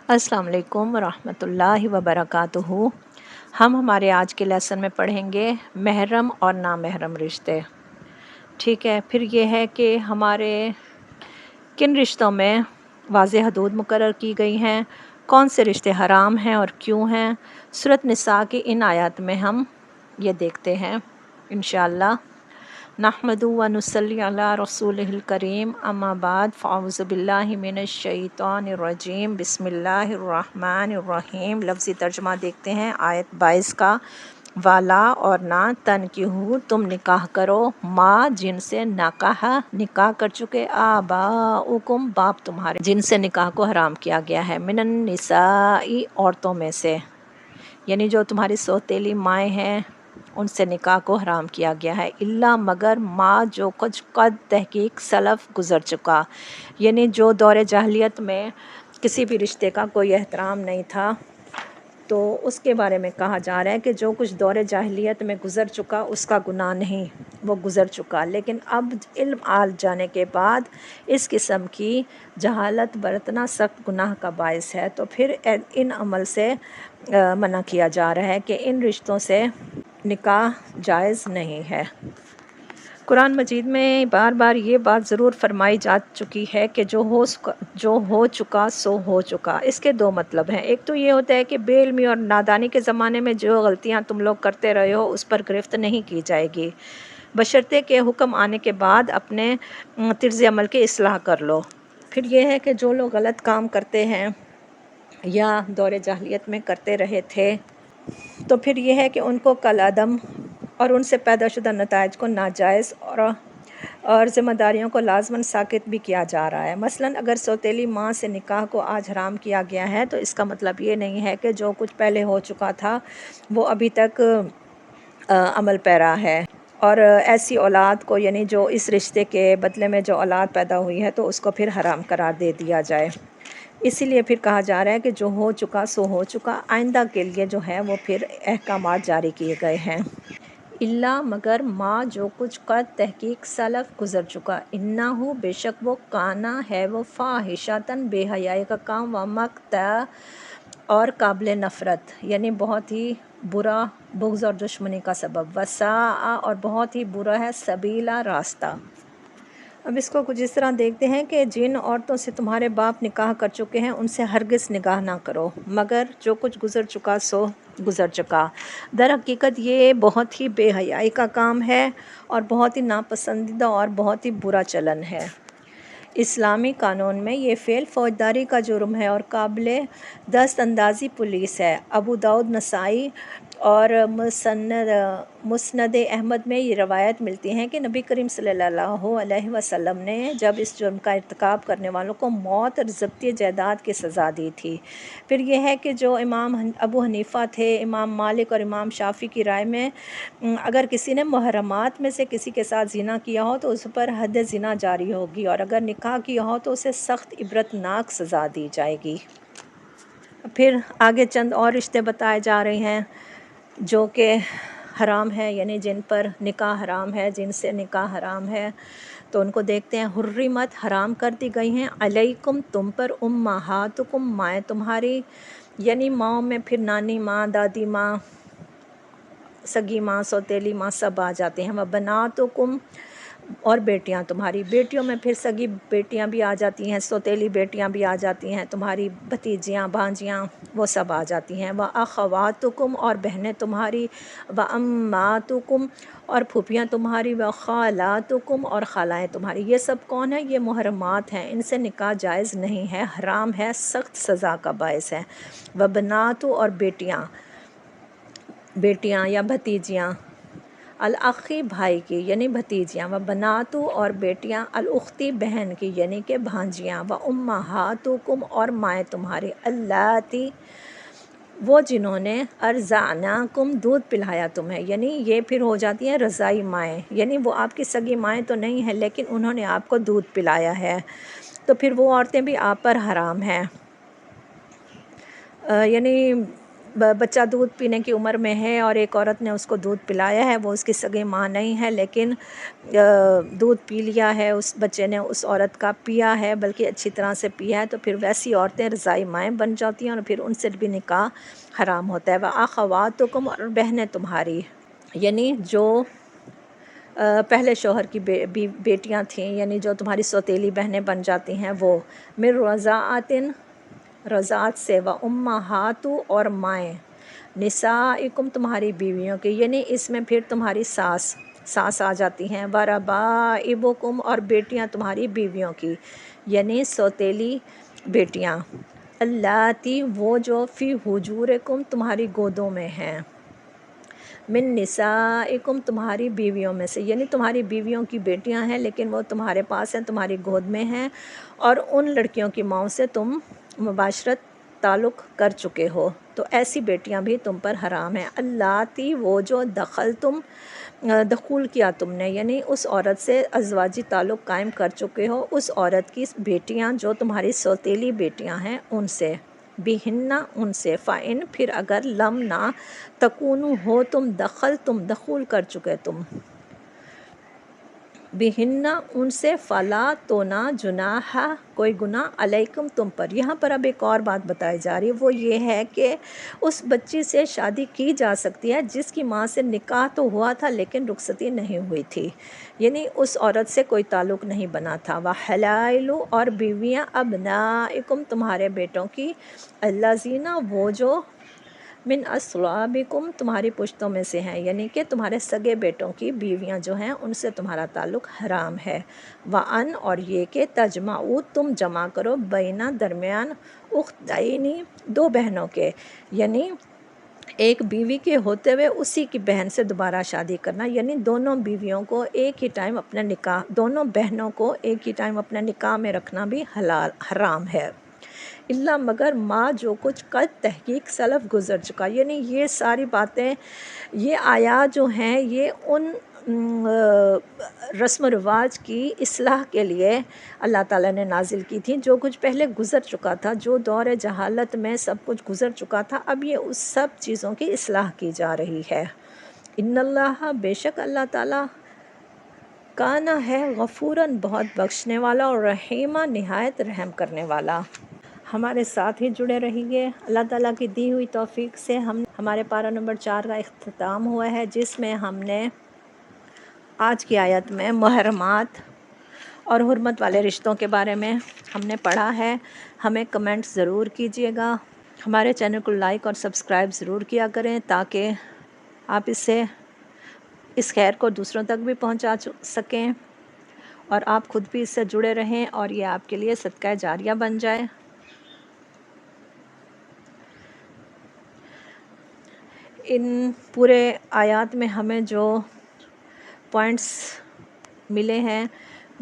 अस्सलाम वालेकुम रहमतुल्लाहि व बरकातुहू। हम हमारे आज के लेसन में पढ़ेंगे महरम और नामहरम रिश्ते। ठीक है, फिर ये है कि हमारे किन रिश्तों में वाज़ेह हदूद मुकर्रर की गई हैं, कौन से रिश्ते हराम हैं और क्यों हैं। सूरत निसा की इन आयत में हम ये देखते हैं इंशाअल्लाह। नहमदु व नुसल्ली अला रसूलिहिल करीम, अम्मा बाद, फ़अऊज़ु बिल्लाहि मिनश शैतानिर रजीम, बिस्मिल्लाहिर रहमानिर रहीम। लफ्ज़ी तर्जुमा देखते हैं आयत 22 का। वाला और ना तनकिहू, तुम निकाह करो, माँ जिनसे नकाह निकाह कर चुके, आबाउकुम बाप तुम्हारे, जिनसे निकाह को हराम किया गया है, मिनन निसाई औरतों में से, यानी जो तुम्हारी सौतेली माएँ हैं उनसे निकाह को हराम किया गया है। इल्ला मगर माँ जो कुछ कद तहकीक सलफ़ गुज़र चुका, यानी जो दौर जाहिलियत में किसी भी रिश्ते का कोई एहतराम नहीं था, तो उसके बारे में कहा जा रहा है कि जो कुछ दौर जाहिलियत में गुज़र चुका उसका गुनाह नहीं, वो गुज़र चुका। लेकिन अब इल्म आ जाने के बाद इस किस्म की जहालत बरतना सख्त गुनाह का बायस है, तो फिर इन अमल से मना किया जा रहा है कि इन रिश्तों से निकाह जायज़ नहीं है। कुरान मजीद में बार बार ये बात ज़रूर फरमाई जा चुकी है कि जो हो चुका सो हो चुका। इसके दो मतलब हैं। एक तो ये होता है कि बेइल्मी और नादानी के ज़माने में जो गलतियाँ तुम लोग करते रहे हो उस पर गिरफ्त नहीं की जाएगी, बशर्ते के हुक्म आने के बाद अपने तर्ज़ अमल की इस्लाह कर लो। फिर ये है कि जो लोग गलत काम करते हैं या दौर जाहिलियत में करते रहे थे, तो फिर ये है कि उनको कल अदम और उनसे पैदाशुदा नताइज को नाजायज़ और ज़िम्मेदारियों को लाज़मन साकित भी किया जा रहा है। मसलन अगर सौतेली माँ से निकाह को आज हराम किया गया है, तो इसका मतलब ये नहीं है कि जो कुछ पहले हो चुका था वो अभी तक अमल पैरा है। और ऐसी औलाद को, यानी जो इस रिश्ते के बदले में जो औलाद पैदा हुई है, तो उसको फिर हराम करार दे दिया जाए। इसीलिए फिर कहा जा रहा है कि जो हो चुका सो हो चुका, आइंदा के लिए जो है वो फिर अहकामात जारी किए गए हैं। इल्ला मगर माँ जो कुछ कद तहकीक सलफ़ गुज़र चुका, इन्नाहु बेशक वो, काना है वो, फ़ाहिशतन बेहयाई का काम, व मक़ता और काबिल नफ़रत, यानी बहुत ही बुरा, बुग़्ज़ और दुश्मनी का सबब, वसाआ और बहुत ही बुरा है, सबीला रास्ता। अब इसको कुछ इस तरह देखते हैं कि जिन औरतों से तुम्हारे बाप निकाह कर चुके हैं उनसे हरगिज़ निकाह ना करो, मगर जो कुछ गुज़र चुका सो गुज़र चुका। दर हकीकत ये बहुत ही बेहयाई का काम है और बहुत ही नापसंदीदा और बहुत ही बुरा चलन है। इस्लामी कानून में ये फ़ेल फ़ौजदारी का जुर्म है और काबिल दस्त अंदाज़ी पुलिस है। अबू दाऊद, नसाई और मुस्नद अहमद में ये रवायत मिलती हैं कि नबी करीम सल्लल्लाहु अलैहि वसल्लम ने जब इस जुर्म का इर्तिकाब करने वालों को मौत और ज़ब्ती जायदाद की सज़ा दी थी। फिर यह है कि जो इमाम अबू हनीफ़ा थे, इमाम मालिक और इमाम शाफ़ी की राय में अगर किसी ने मुहर्रमात में से किसी के साथ ज़िना किया हो तो उस पर हद ज़िना जारी होगी, और अगर निकाह किया हो तो उसे सख्त इबरतनाक सज़ा दी जाएगी। फिर आगे चंद और रिश्ते बताए जा रहे हैं जो कि हराम है, यानी जिन पर निकाह हराम है, जिनसे निकाह हराम है, तो उनको देखते हैं। हुर्रिमत हराम कर दी गई हैं, अलैकुम तुम पर, उम्महातुकुम माएँ तुम्हारी, यानी माँओं में फिर नानी माँ, दादी माँ, सगी माँ, सौतेली माँ सब आ जाते हैं। वह बनातुकुम और बेटियां तुम्हारी, बेटियों में फिर सगी बेटियां भी आ जाती हैं, सौतेली बेटियां भी आ जाती हैं, तुम्हारी भतीजियां, भांजियां, वो सब आ जाती हैं। व अख़वातुकुम और बहनें तुम्हारी, व अम्मातुकुम और फूफियाँ तुम्हारी, व ख़ालातुकुम और खालाएँ तुम्हारी। ये सब कौन है? ये मुहर्रमात हैं, इनसे निकाह जायज़ नहीं है, हराम है, सख्त सज़ा का बायस है। व बनातु और बेटियाँ या भतीजियाँ, अल-अख़ी भाई की यानी भतीजियाँ, व बनातु और बेटियाँ, अल-उख़्ती बहन की यानी कि भांजियाँ, व उम्महातुकुम और माएँ तुम्हारी, अल्लाती वो जिन्होंने अर्ज़अनाकुम दूध पिलाया तुम्हें, यानी ये फिर हो जाती हैं रज़ाई माएँ, यानी वो आपकी सगी माएँ तो नहीं हैं लेकिन उन्होंने आपको दूध पिलाया है, तो फिर वो औरतें भी आप पर हराम हैं। यानी बच्चा दूध पीने की उम्र में है और एक औरत ने उसको दूध पिलाया है, वो उसकी सगी माँ नहीं है, लेकिन दूध पी लिया है, उस बच्चे ने उस औरत का पिया है, बल्कि अच्छी तरह से पिया है, तो फिर वैसी औरतें रज़ाई माएँ बन जाती हैं और फिर उनसे भी निकाह हराम होता है। व अख़वातुकुम, और बहनें तुम्हारी, यानी जो पहले शोहर की बेटियां थीं, यानी जो तुम्हारी सौतेली बहनें बन जाती हैं, वो मिर रज़ाअतिन, रज़ात से, व उम्महातु, और माएँ, निसाइकुम, तुम्हारी बीवियों की, यानी इसमें फिर तुम्हारी सास आ जाती हैं, व रबाइबुकुम, और बेटियां तुम्हारी बीवियों की, यानी सौतेली बेटियां, अल्लाती, वो जो फ़ी हुजूरिकुम, तुम्हारी गोदों में हैं, मिन निसाइकुम, तुम्हारी बीवियों में से, यानी तुम्हारी बीवियों की बेटियां हैं लेकिन वो तुम्हारे पास हैं, तुम्हारी गोद में हैं, और उन लड़कियों की माँओं से तुम मुबाशरत ताल्लुक़ कर चुके हो, तो ऐसी बेटियां भी तुम पर हराम हैं। अल्लाती, वो जो दखूल किया तुमने, यानी उस औरत से अज़वाजी ताल्लुक़ कायम कर चुके हो, उस औरत की बेटियां जो तुम्हारी सौतेली बेटियां हैं उनसे, बिहिन्ना, उनसे, फ़ाइन, फिर अगर लम ना तकूनु, हो तुम दखूल कर चुके तुम, बिहिन्ना, उनसे, फ़ला, तो ना जुनाहा, कोई गुनाह, अलैकुम, तुम पर। यहाँ पर अब एक और बात बताई जा रही है, वो ये है कि उस बच्ची से शादी की जा सकती है जिसकी माँ से निकाह तो हुआ था लेकिन रुखसती नहीं हुई थी, यानी उस औरत से कोई ताल्लुक़ नहीं बना था। व हलाइलु, और बीवियाँ, अबनाइकुम, तुम्हारे बेटों की, अल्लाज़ीना, वो जो मिन अस्लाबिकुम, तुम्हारी पुश्तों में से हैं, यानी कि तुम्हारे सगे बेटों की बीवियां जो हैं उनसे तुम्हारा ताल्लुक़ हराम है। वान, और ये कि तजमाऊ, तुम जमा करो, बैना, दरमियान, उख्तैनी, दो बहनों के, यानी एक बीवी के होते हुए उसी की बहन से दोबारा शादी करना, यानी दोनों बीवियों को एक ही टाइम अपना निकाह, दोनों बहनों को एक ही टाइम अपना निकाह में रखना भी हराम है। इल्ला, मगर, माँ, जो कुछ कद तहकीक सलफ़ गुज़र चुका, यानी ये सारी बातें, ये आयात जो हैं ये उन रस्म रिवाज की इस्लाह के लिए अल्लाह ताला ने नाजिल की थी, जो कुछ पहले गुज़र चुका था, जो दौर जहालत में सब कुछ गुज़र चुका था, अब ये उस सब चीज़ों की इस्लाह की जा रही है। इन्नल्लाह, बेशक अल्लाह ताला, काना, है, गफ़ूरन, बहुत बख्शने वाला, और रहीमा, निहायत रहम करने वाला। हमारे साथ ही जुड़े रहिए। अल्लाह ताला की दी हुई तौफ़ीक से हमारे पारा नंबर 4 का इख्तिताम हुआ है, जिसमें हमने आज की आयत में मुहर्रमात और हुर्मत वाले रिश्तों के बारे में हमने पढ़ा है। हमें कमेंट ज़रूर कीजिएगा, हमारे चैनल को लाइक और सब्सक्राइब ज़रूर किया करें ताकि आप इस खैर को दूसरों तक भी पहुंचा सकें और आप ख़ुद भी इससे जुड़े रहें और ये आपके लिए सदका जारिया बन जाए। इन पूरे आयत में हमें जो पॉइंट्स मिले हैं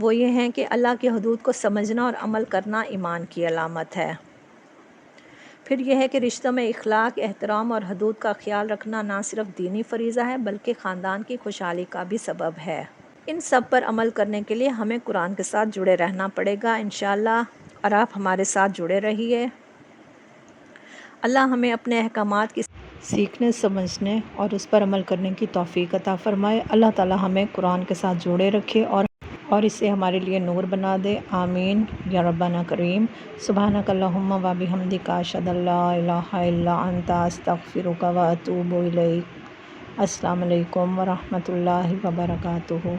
वो ये हैं कि अल्लाह की हदूद को समझना और अमल करना ईमान की अलामत है। फिर यह है कि रिश्तों में इखलाक, एहतराम और हदूद का ख्याल रखना ना सिर्फ दीनी फ़रीज़ा है बल्कि ख़ानदान की खुशहाली का भी सबब है। इन सब पर अमल करने के लिए हमें कुरान के साथ जुड़े रहना पड़ेगा इंशाअल्लाह, और आप हमारे साथ जुड़े रहिए। अल्लाह हमें अपने अहकामात की सीखने, समझने और उस पर अमल करने की तौफ़ीक अता फ़रमाए। अल्लाह ताला हमें कुरान के साथ जोड़े रखे और इसे हमारे लिए नूर बना दे। आमीन या रब्बाना करीम। सुब्हानक अल्लाहुम्मा व बिहम्दिका अशहदु अल्ला इलाहा इल्ला अंता अस्तगफिरुका व अतूबु इलैक। अस्सलामु अलैकुम व रहमतुल्लाहि व बरकातुहू।